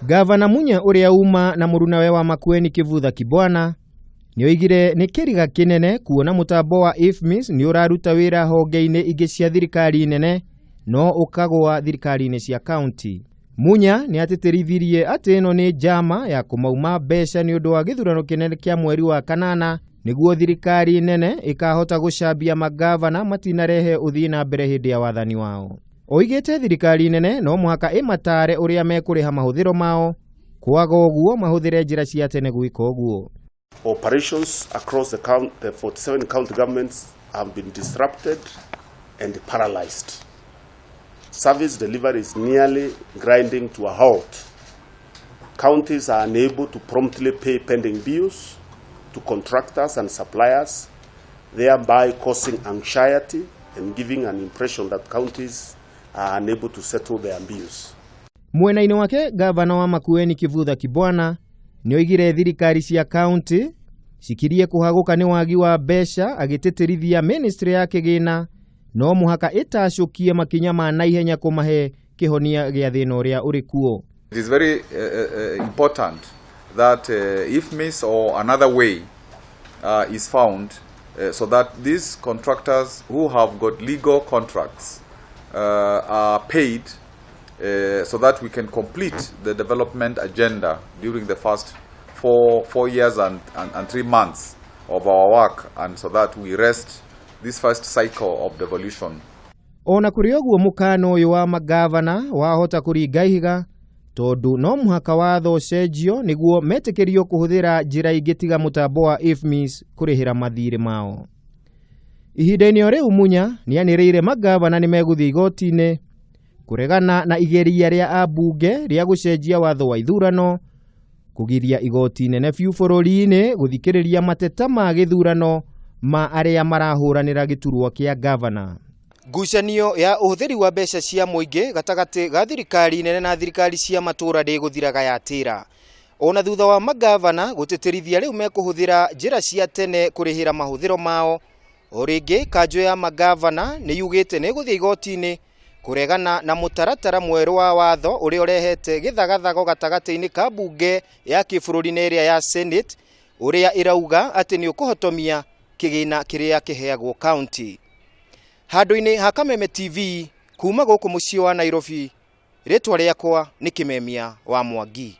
Gavana Munya uria uma na murunawe wa Makueni Kivutha Kibwana ni oigire ni kiriga kinene kuona mutambo wa IFMIS ni uraruta wira honge-ini ingi cia thirikari nene no ukagwa thirikari-ini cia county. Munya ni atitirithirie ati ino ni njama ya kumauma mbeca ni undu wa githurano kinene kia mweri wa kanana niguo thirikari nene ikahota gucambia magavana matinarehe uthii na mbere hindi ya wathani wao. Oigite thirikari nene no muhaka imatare uria mekuriha mahuthiro mao kwaga uguo mahuthire njira cia tene gwika uguo. Operations across the 47 county governments have been disrupted and paralyzed. Service delivery is nearly grinding to a halt. Counties are unable to promptly pay pending bills to contractors and suppliers, thereby causing anxiety and giving an impression that counties are unable to settle their bills. Mwena-ini wake gavana wa Makueni Kivutha Kibwana ni oigire thirikari cia county cikirie kuhaguka ni wagi wa mbeca agititirithia ministry ya kigina no muhaka itacukie makinya ma naihenya kumahe kihonia gia thina uria uri kuo. It is very important that IFMIS or another way is found so that these contractors who have got legal contracts are paid so that we can complete the development agenda during the first four years and 3 months of our work, and so that we rest this first cycle of devolution. Ona kuri oguo mukano uyu wa magavana wahota kuringa ihiga tondu no muhaka watho cenjio niguo metikirio kuhuthira njira ingitiga mutambo wa IFMIS kurihira mathiri mao. Ihinda-ini riu Munya ni anirire magavana ni meguthii igoti-ini kuregana na igeria ria ambunge ria gucenjia watho wa ithurano kugiria igoti nene biu bururi-ini guthikiriria mateta ma githurano ma aria marahuranira giturwo kia gavana. Ngucanio ya uhuthiri wa mbeca cia muingi gatagati ga thirikari nene na thirikari cia matura ndiguthiraga yatira. Ona thutha wa magavana gutitirithia riu mekuhuthira njira cia tene kurihira mahuthiro mao, oringi kanjo ya magavana ni yugite ni guthii igoti-ini kuregana na mutaratara mweru wa watho uria urehete githagathago gatagati-ini ka bunge ya kibururi-ini iria ya Senate uria irauga ati ni ukuhotomia kigina kiria kiheagwo county. Handu-ini ha Kameme TV kuma guku mucii wa Nairobi, ritwa riakwa ni Kimemia wa Mwangi.